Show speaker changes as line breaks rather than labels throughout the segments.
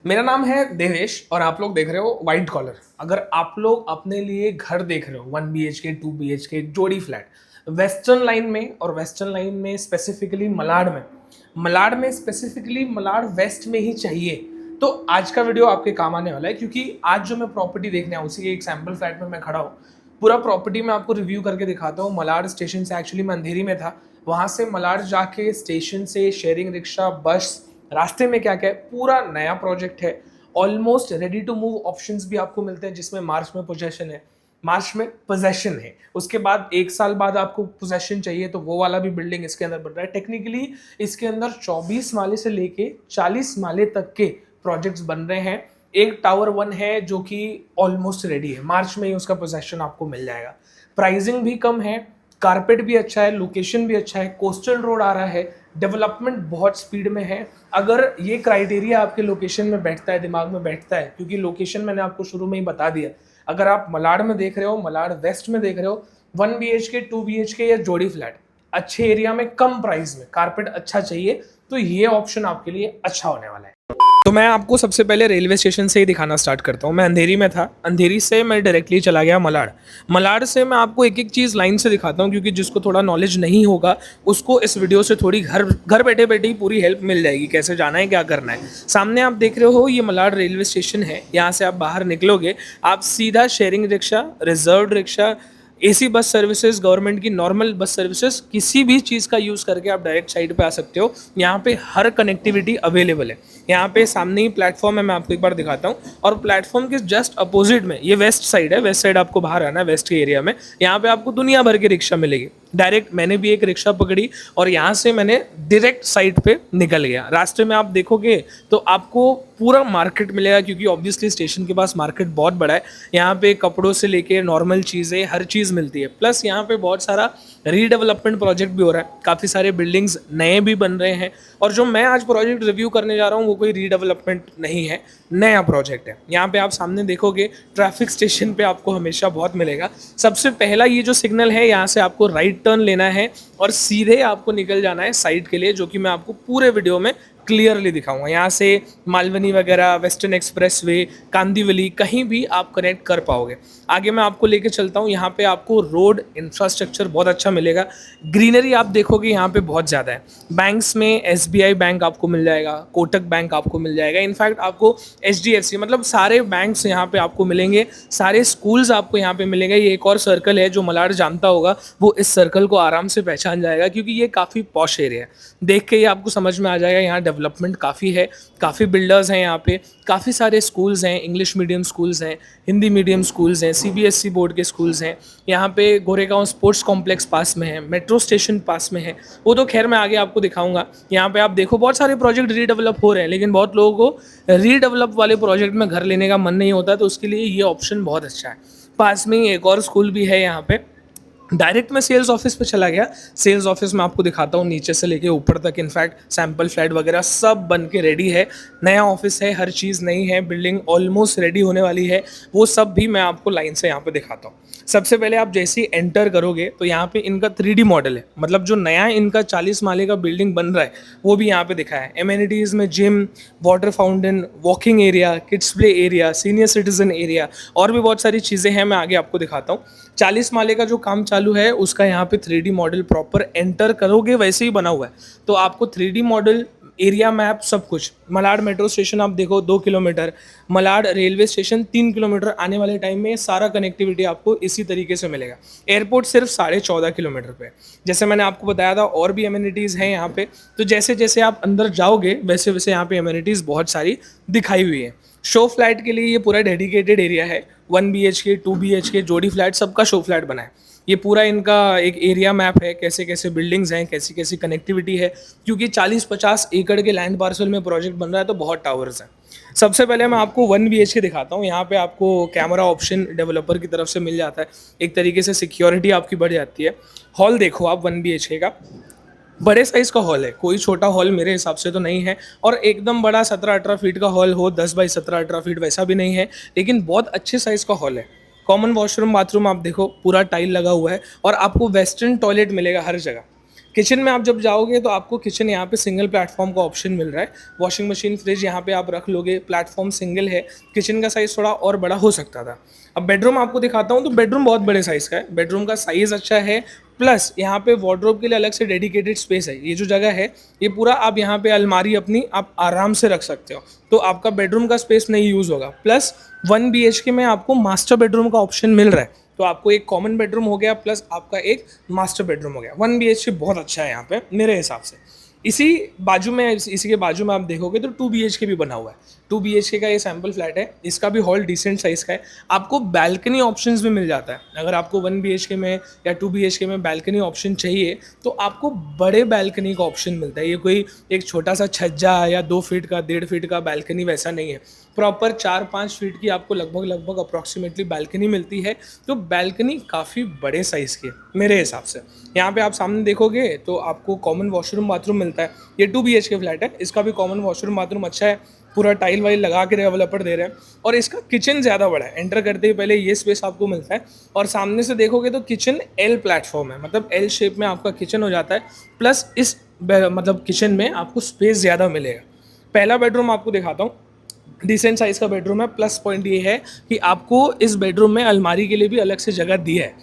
मेरा नाम है देवेश और आप लोग देख रहे हो वाइट कॉलर। अगर आप लोग अपने लिए घर देख रहे हो 1 BHK 2 BHK जोड़ी फ्लैट वेस्टर्न लाइन में, और वेस्टर्न लाइन में स्पेसिफिकली मलाड में स्पेसिफिकली मलाड वेस्ट में ही चाहिए, तो आज का वीडियो आपके काम आने वाला है। क्योंकि आज जो मैं प्रॉपर्टी देखने आया उसी के एक सैम्पल फ्लैट में मैं खड़ा हूँ। पूरा प्रॉपर्टी मैं आपको रिव्यू करके दिखाता हूँ। मलाड स्टेशन से, एक्चुअली मैं अंधेरी में था, वहाँ से मलाड जाके स्टेशन से शेयरिंग रिक्शा, बस, रास्ते में क्या क्या है, पूरा नया प्रोजेक्ट है। Almost ready to move options भी आपको मिलते हैं, जिसमें मार्च में पोजेशन है। उसके बाद 1 साल बाद आपको पोजेशन चाहिए, तो वो वाला भी बिल्डिंग इसके अंदर बन रहा है। टेक्निकली इसके अंदर 24 माले से लेके 40 माले तक के प्रोजेक्ट्स बन रहे हैं। एक टावर 1 है जो कि ऑलमोस्ट रेडी है, मार्च में ही उसका पोजेशन आपको मिल जाएगा। प्राइसिंग भी कम है, कारपेट भी अच्छा है, लोकेशन भी अच्छा है, कोस्टल रोड आ रहा है, डेवलपमेंट बहुत स्पीड में है। अगर ये क्राइटेरिया आपके लोकेशन में बैठता है, दिमाग में बैठता है, क्योंकि लोकेशन मैंने आपको शुरू में ही बता दिया। अगर आप मलाड में देख रहे हो, मलाड वेस्ट में देख रहे हो, 1 BHK 2 BHK या जोड़ी फ्लैट अच्छे एरिया में कम प्राइस में, कारपेट अच्छा चाहिए, तो ये ऑप्शन आपके लिए अच्छा होने वाला है। तो मैं आपको सबसे पहले रेलवे स्टेशन से ही दिखाना स्टार्ट करता हूँ। मैं अंधेरी में था, अंधेरी से मैं डायरेक्टली चला गया मलाड से मैं आपको एक एक चीज़ लाइन से दिखाता हूँ, क्योंकि जिसको थोड़ा नॉलेज नहीं होगा उसको इस वीडियो से थोड़ी घर घर बैठे बैठे ही पूरी हेल्प मिल जाएगी, कैसे जाना है, क्या करना है। सामने आप देख रहे हो ये मलाड रेलवे स्टेशन है। यहाँ से आप बाहर निकलोगे, आप सीधा sharing rickshaw, reserved rickshaw, AC bus services, government की नॉर्मल बस सर्विसेज, किसी भी चीज़ का यूज़ करके आप डायरेक्ट साइड पे आ सकते हो। यहाँ पे हर कनेक्टिविटी अवेलेबल है। यहाँ पे सामने ही प्लेटफॉर्म है, मैं आपको एक बार दिखाता हूँ। और प्लेटफॉर्म के जस्ट अपोजिट में ये वेस्ट साइड है। वेस्ट साइड आपको बाहर आना है, वेस्ट के एरिया में। यहाँ पे आपको दुनिया भर की रिक्शा मिलेगी। डायरेक्ट मैंने भी एक रिक्शा पकड़ी और यहाँ से मैंने डायरेक्ट साइड पे निकल गया। रास्ते में आप देखोगे तो आपको पूरा मार्केट मिलेगा, क्योंकि ऑब्वियसली स्टेशन के पास मार्केट बहुत बड़ा है। यहाँ पे कपड़ों से लेके नॉर्मल चीज़ें, हर चीज़ मिलती है। प्लस यहाँ पे बहुत सारा रीडेवलपमेंट प्रोजेक्ट भी हो रहा है, काफ़ी सारे बिल्डिंग्स नए भी बन रहे हैं। और जो मैं आज प्रोजेक्ट रिव्यू करने जा रहा हूँ वो कोई रीडेवलपमेंट नहीं है, नया प्रोजेक्ट है। यहाँ पे आप सामने देखोगे ट्रैफिक स्टेशन पे आपको हमेशा बहुत मिलेगा। सबसे पहला ये जो सिग्नल है, यहाँ से आपको राइट टर्न लेना है और सीधे आपको निकल जाना है साइड के लिए, जो कि मैं आपको पूरे वीडियो में क्लियरली दिखाऊंगा। यहाँ से मालवनी वगैरह, वेस्टर्न एक्सप्रेस वे, कांदीवली, कहीं भी आप कनेक्ट कर पाओगे। आगे मैं आपको लेके चलता हूँ। यहाँ पे आपको रोड इंफ्रास्ट्रक्चर बहुत अच्छा मिलेगा। ग्रीनरी आप देखोगे यहाँ पे बहुत ज़्यादा है। बैंक्स में SBI बैंक आपको मिल जाएगा, कोटक बैंक आपको मिल जाएगा, इनफैक्ट आपको HDFC, मतलब सारे बैंक्स यहाँ पे आपको मिलेंगे। सारे स्कूल्स आपको यहाँ पे मिलेंगे। ये एक और सर्कल है, जो मलाड जानता होगा वो इस सर्कल को आराम से पहचान जाएगा, क्योंकि ये काफ़ी पॉश एरिया है। देख के ही आपको समझ में आ जाएगा यहाँ डेवलपमेंट काफ़ी है, काफ़ी बिल्डर्स हैं यहाँ पे, काफ़ी सारे स्कूल्स हैं, इंग्लिश मीडियम स्कूल्स हैं, हिंदी मीडियम स्कूल्स हैं, CBSE बोर्ड के स्कूल्स हैं। यहाँ पे गोरेगांव स्पोर्ट्स कॉम्प्लेक्स पास में है, मेट्रो स्टेशन पास में है, वो तो खैर मैं आगे आपको दिखाऊंगा। यहाँ पे आप देखो बहुत सारे प्रोजेक्ट रीडेवलप हो रहे हैं, लेकिन बहुत लोगों को रीडेवलप वाले प्रोजेक्ट में घर लेने का मन नहीं होता, तो उसके लिए ये ऑप्शन बहुत अच्छा है। पास में ही एक और स्कूल भी है यहाँ पे। डायरेक्ट मैं सेल्स ऑफिस पे चला गया। सेल्स ऑफिस में आपको दिखाता हूँ नीचे से लेके ऊपर तक, इनफैक्ट सैम्पल फ्लैट वगैरह सब बन के रेडी है। नया ऑफिस है, हर चीज़ नई है, बिल्डिंग ऑलमोस्ट रेडी होने वाली है। वो सब भी मैं आपको लाइन से यहाँ पे दिखाता हूँ। सबसे पहले आप जैसे ही एंटर करोगे तो यहाँ पे इनका 3D मॉडल है, मतलब जो नया इनका 40 माले का बिल्डिंग बन रहा है वो भी यहाँ पे दिखा है। एमेनिटीज़ में gym, water fountain, walking area, kids play area, senior citizen area, और भी बहुत सारी चीज़ें हैं, मैं आगे आपको दिखाता हूँ। 40 माले का जो काम चालू है उसका यहाँ पे 3D मॉडल प्रॉपर एंटर करोगे वैसे ही बना हुआ है। तो आपको 3D मॉडल, एरिया मैप, सब कुछ। मलाड मेट्रो स्टेशन आप देखो 2 kilometre, Malad railway station 3 kilometre, आने वाले टाइम में सारा कनेक्टिविटी आपको इसी तरीके से मिलेगा। एयरपोर्ट सिर्फ 14.5 किलोमीटर पे। जैसे मैंने आपको बताया था, और भी एमिनिटीज़ हैं यहाँ पे। तो जैसे जैसे आप अंदर जाओगे वैसे वैसे यहाँ पे एमिनिटीज़ बहुत सारी दिखाई हुई है। शो फ्लैट के लिए ये पूरा डेडिकेटेड एरिया है। 1 BHK 2 BHK जोड़ी फ्लैट, सबका शो फ्लैट बना है। ये पूरा इनका एक एरिया मैप है, कैसे कैसे बिल्डिंग्स हैं, कैसी कैसी कनेक्टिविटी है, क्योंकि 40-50 एकड़ के लैंड पार्सल में प्रोजेक्ट बन रहा है, तो बहुत टावर्स हैं। सबसे पहले मैं आपको 1 BHK दिखाता हूँ। यहाँ पे आपको कैमरा ऑप्शन डेवलपर की तरफ से मिल जाता है, एक तरीके से सिक्योरिटी आपकी बढ़ जाती है। हॉल देखो आप 1 BHK का, बड़े साइज़ का हॉल है, कोई छोटा हॉल मेरे हिसाब से तो नहीं है। और एकदम बड़ा 17-18 फीट का हॉल हो, 10 बाई 17-18 फीट, वैसा भी नहीं है, लेकिन बहुत अच्छे साइज़ का हॉल है। कॉमन वॉशरूम, बाथरूम आप देखो पूरा टाइल लगा हुआ है, और आपको वेस्टर्न टॉयलेट मिलेगा हर जगह। किचन में आप जब जाओगे तो आपको किचन यहाँ पे सिंगल प्लेटफॉर्म का ऑप्शन मिल रहा है। वॉशिंग मशीन, फ्रिज यहाँ पे आप रख लोगे, प्लेटफॉर्म सिंगल है। किचन का साइज़ थोड़ा और बड़ा हो सकता था। अब बेडरूम आपको दिखाता हूँ, तो बेडरूम बहुत बड़े साइज़ का है, बेडरूम का साइज़ अच्छा है, प्लस यहाँ पे वार्डरोब के लिए अलग से डेडिकेटेड स्पेस है। ये जो जगह है, ये पूरा आप यहाँ पे अलमारी अपनी आप आराम से रख सकते हो, तो आपका बेडरूम का स्पेस नहीं यूज़ होगा। प्लस 1 BHK में आपको मास्टर बेडरूम का ऑप्शन मिल रहा है, तो आपको एक कॉमन बेडरूम हो गया प्लस आपका एक मास्टर बेडरूम हो गया। 1 BHK बहुत अच्छा है यहाँ पे मेरे हिसाब से। इसी बाजू में, इसी के बाजू में आप देखोगे तो 2 BHK भी बना हुआ है। 2 BHK का ये सैम्पल फ्लैट है, इसका भी हॉल डिसेंट साइज़ का है। आपको बैल्कनी ऑप्शंस भी मिल जाता है। अगर आपको 1 BHK में या 2 BHK में बैल्कनी ऑप्शन चाहिए तो आपको बड़े बैल्कनी का ऑप्शन मिलता है। ये कोई एक छोटा सा छज्जा या 2 फीट का, 1.5 फीट का बैल्कनी वैसा नहीं है। प्रॉपर 4-5 फीट की आपको लगभग अप्रॉक्सीमेटली बैल्कनी मिलती है। तो बैल्कनी काफ़ी बड़े साइज़ की है मेरे हिसाब से। यहाँ पे आप सामने देखोगे तो आपको कॉमन वॉशरूम बाथरूम मिलता है। ये 2 BHK फ्लैट है, इसका भी कॉमन वॉशरूम बाथरूम अच्छा है, पूरा टाइल वाइल लगा के डेवलपर दे रहे हैं। और इसका किचन ज़्यादा बड़ा है, एंटर करते ही पहले ये स्पेस आपको मिलता है। और सामने से देखोगे तो किचन L प्लेटफॉर्म है, मतलब L शेप में आपका किचन हो जाता है। प्लस इस मतलब किचन में आपको स्पेस ज़्यादा मिलेगा। पहला बेडरूम आपको दिखाता हूँ, डिसेंट साइज़ का बेडरूम है। प्लस पॉइंट ये है कि आपको इस बेडरूम में अलमारी के लिए भी अलग से जगह दी है।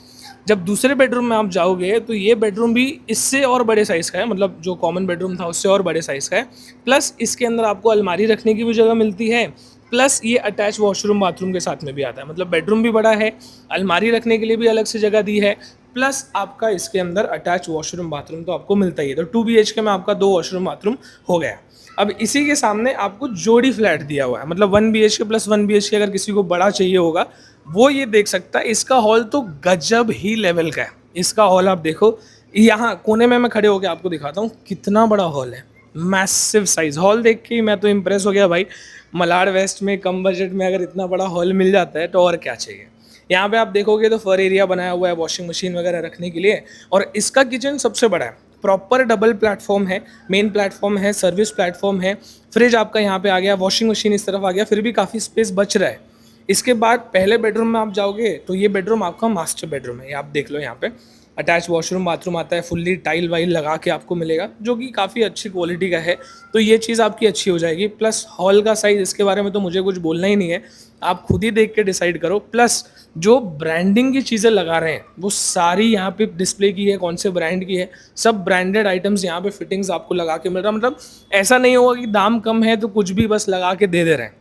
जब दूसरे बेडरूम में आप जाओगे तो ये बेडरूम भी इससे और बड़े साइज़ का है, मतलब जो कॉमन बेडरूम था उससे और बड़े साइज़ का है। प्लस इसके अंदर आपको अलमारी रखने की भी जगह मिलती है, प्लस ये अटैच वॉशरूम बाथरूम के साथ में भी आता है। मतलब बेडरूम भी बड़ा है, अलमारी रखने के लिए भी अलग से जगह दी है, प्लस आपका इसके अंदर अटैच वॉशरूम बाथरूम तो आपको मिलता ही है। तो 2 BHK में आपका 2 वॉशरूम बाथरूम हो गया। अब इसी के सामने आपको जोड़ी फ्लैट दिया हुआ है, मतलब 1 BHK प्लस 1 BHK अगर किसी को बड़ा चाहिए होगा वो ये देख सकता है। इसका हॉल तो गजब ही लेवल का है। इसका हॉल आप देखो, यहाँ कोने में मैं खड़े होकर आपको दिखाता हूँ कितना बड़ा हॉल है। मैसिव साइज हॉल देख के मैं तो इम्प्रेस हो गया भाई। मलाड वेस्ट में कम बजट में अगर इतना बड़ा हॉल मिल जाता है तो और क्या चाहिए। यहाँ पे आप देखोगे तो फर एरिया बनाया हुआ है वॉशिंग मशीन वगैरह रखने के लिए। और इसका किचन सबसे बड़ा है, प्रॉपर डबल प्लेटफॉर्म है, मेन प्लेटफॉर्म है, सर्विस प्लेटफॉर्म है, फ्रिज आपका यहाँ पे आ गया, वॉशिंग मशीन इस तरफ आ गया, फिर भी काफ़ी स्पेस बच रहा है। इसके बाद पहले बेडरूम में आप जाओगे तो ये बेडरूम आपका मास्टर बेडरूम है। ये आप देख लो, यहाँ पे अटैच वॉशरूम बाथरूम आता है, फुल्ली टाइल वाइल लगा के आपको मिलेगा, जो कि काफ़ी अच्छी क्वालिटी का है। तो ये चीज़ आपकी अच्छी हो जाएगी। प्लस हॉल का साइज़, इसके बारे में तो मुझे कुछ बोलना ही नहीं है, आप खुद ही देख के डिसाइड करो। प्लस जो ब्रांडिंग की चीज़ें लगा रहे हैं वो सारी यहाँ पे डिस्प्ले की है, कौन से ब्रांड की है, सब ब्रांडेड आइटम्स यहाँ पे फिटिंग्स आपको लगा के मिल रहा है। मतलब ऐसा नहीं होगा कि दाम कम है तो कुछ भी बस लगा के दे रहे हैं।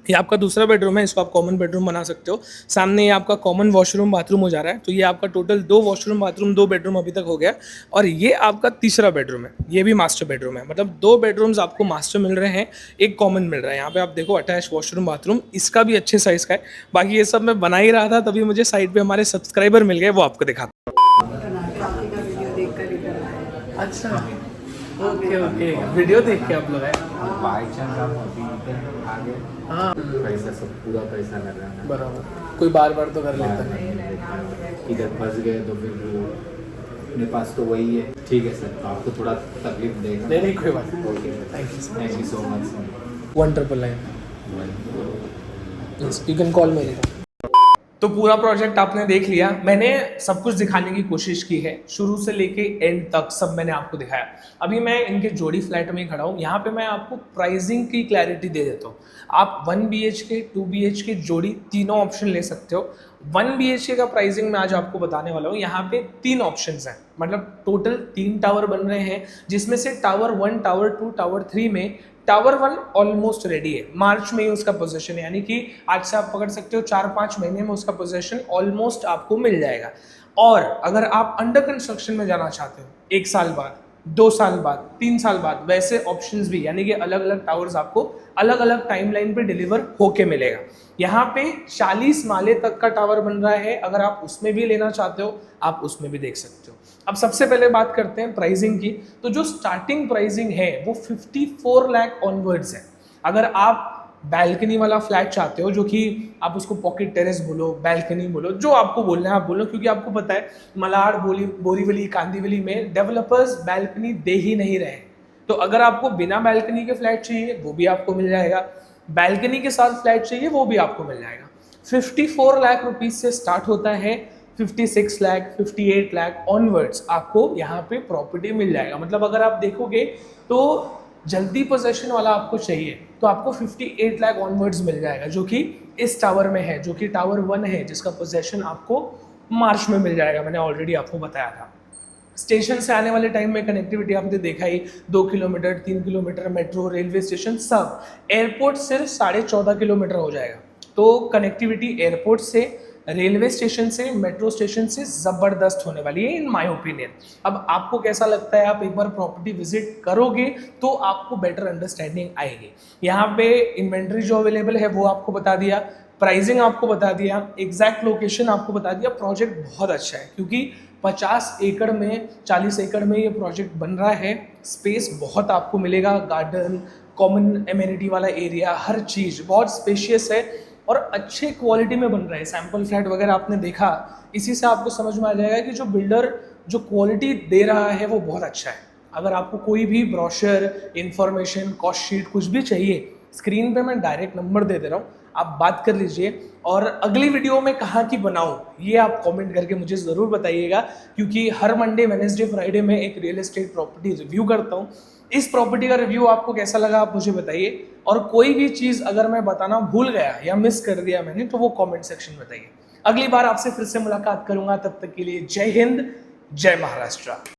ये आपका दूसरा बेडरूम है, इसको आप कॉमन बेडरूम बना सकते हो। सामने ये आपका कॉमन वॉशरूम बाथरूम हो जा रहा है। तो ये आपका टोटल 2 वॉशरूम बाथरूम 2 बेडरूम अभी तक हो गया। और ये आपका तीसरा बेडरूम है, ये भी मास्टर बेडरूम है। मतलब 2 बेडरूम्स आपको मास्टर मिल रहे हैं, एक कॉमन मिल रहा है। यहाँ पे आप देखो अटैच वॉशरूम बाथरूम, इसका भी अच्छे साइज़ का है। बाकी ये सब मैं बना ही रहा था, तभी मुझे साइड पर हमारे सब्सक्राइबर मिल गए, वो आपको दिखाता हूँ। अच्छा, ओके, वीडियो देख के आप लोग आए।
बाई चांस आप अभी इधर आ गए,
हाँ,
पैसा सब पूरा पैसा लग रहा है।
बराबर, कोई बार बार तो कर लेता है।
इधर फंस गए तो फिर वो अपने पास तो वही है। ठीक है सर, आपको थोड़ा तकलीफ देगा।
नहीं, कोई बात नहीं।
Okay, thank you so much.
1999, you can call मी। तो पूरा प्रोजेक्ट आपने देख लिया, मैंने सब कुछ दिखाने की कोशिश की है, शुरू से लेके एंड तक सब मैंने आपको दिखाया। अभी मैं इनके जोड़ी फ्लैट में ही खड़ा हूँ। यहाँ पे मैं आपको प्राइसिंग की क्लैरिटी दे देता हूँ। आप 1 BHK 2 BHK जोड़ी तीनों ऑप्शन ले सकते हो। 1 BHK का प्राइसिंग मैं आज आपको बताने वाला हूँ। यहाँ पे 3 ऑप्शंस हैं, मतलब टोटल 3 टावर बन रहे हैं, जिसमें से टावर 1, टावर 2, टावर 3 में टावर 1 ऑलमोस्ट रेडी है। मार्च में ही उसका पोजीशन है, यानी कि आज से आप पकड़ सकते हो 4-5 महीने में उसका पोजीशन ऑलमोस्ट आपको मिल जाएगा। और अगर आप अंडर कंस्ट्रक्शन में जाना चाहते हो 1 साल बाद, 2 साल बाद, 3 साल बाद, वैसे ऑप्शंस भी, यानी कि अलग अलग टावर्स आपको अलग अलग टाइमलाइन पे डिलीवर होके मिलेगा। यहाँ पे 40 माले तक का टावर बन रहा है, अगर आप उसमें भी लेना चाहते हो आप उसमें भी देख सकते हो। अब सबसे पहले बात करते हैं प्राइसिंग की। तो जो स्टार्टिंग प्राइसिंग है वो 54 लाख ऑनवर्ड्स है। अगर आप बैल्कनी वाला फ्लैट चाहते हो, जो कि आप उसको पॉकेट टेरेस बोलो, बैल्कनी बोलो, जो आपको बोलना है आप बोलो, क्योंकि आपको पता है मलाड, बोरीवली, कांदीवली में डेवलपर्स बैल्कनी दे ही नहीं रहे। तो अगर आपको बिना बैल्कनी के फ्लैट चाहिए वो भी आपको मिल जाएगा, बैल्कनी के साथ फ्लैट चाहिए वो भी आपको मिल जाएगा। 54 लाख रुपीज से स्टार्ट होता है। 56 लाख 58 लाख ऑनवर्ड्स आपको यहाँ पे प्रॉपर्टी मिल जाएगा। मतलब अगर आप देखोगे तो जल्दी पोजेशन वाला आपको चाहिए तो आपको 58 लाख ऑनवर्ड्स मिल जाएगा, जो कि इस टावर में है, जो कि टावर 1 है, जिसका पोजेशन आपको मार्च में मिल जाएगा। मैंने ऑलरेडी आपको बताया था। स्टेशन से आने वाले टाइम में कनेक्टिविटी आपने देखा ही, 2 kilometre 3 kilometre metro, railway station सब। एयरपोर्ट सिर्फ 14.5 किलोमीटर हो जाएगा। तो कनेक्टिविटी एयरपोर्ट से, रेलवे स्टेशन से, मेट्रो स्टेशन से ज़बरदस्त होने वाली है इन माय ओपिनियन। अब आपको कैसा लगता है, आप एक बार प्रॉपर्टी विजिट करोगे तो आपको बेटर अंडरस्टैंडिंग आएगी। यहाँ पे इन्वेंट्री जो अवेलेबल है वो आपको बता दिया, प्राइसिंग आपको बता दिया, एग्जैक्ट लोकेशन आपको बता दिया। प्रोजेक्ट बहुत अच्छा है क्योंकि 50 एकड़ में, 40 एकड़ में ये प्रोजेक्ट बन रहा है। स्पेस बहुत आपको मिलेगा, गार्डन, कॉमन एमिनिटी वाला एरिया, हर चीज़ बहुत स्पेशियस है और अच्छे क्वालिटी में बन रहा है। सैम्पल फ्लैट वगैरह आपने देखा, इसी से आपको समझ में आ जाएगा कि जो बिल्डर जो क्वालिटी दे रहा है वो बहुत अच्छा है। अगर आपको कोई भी ब्रोशर, इंफॉर्मेशन, कॉस्ट शीट कुछ भी चाहिए, स्क्रीन पे मैं डायरेक्ट नंबर दे दे रहा हूँ, आप बात कर लीजिए। और अगली वीडियो में कहाँ की बनाऊँ ये आप कमेंट करके मुझे ज़रूर बताइएगा, क्योंकि हर मंडे, वेडनेसडे, फ्राइडे में एक रियल एस्टेट प्रॉपर्टी रिव्यू करता हूँ। इस प्रॉपर्टी का रिव्यू आपको कैसा लगा आप मुझे बताइए, और कोई भी चीज़ अगर मैं बताना भूल गया या मिस कर दिया मैंने तो वो कमेंट सेक्शन में बताइए। अगली बार आपसे फिर से मुलाकात करूंगा, तब तक के लिए जय हिंद, जय महाराष्ट्र।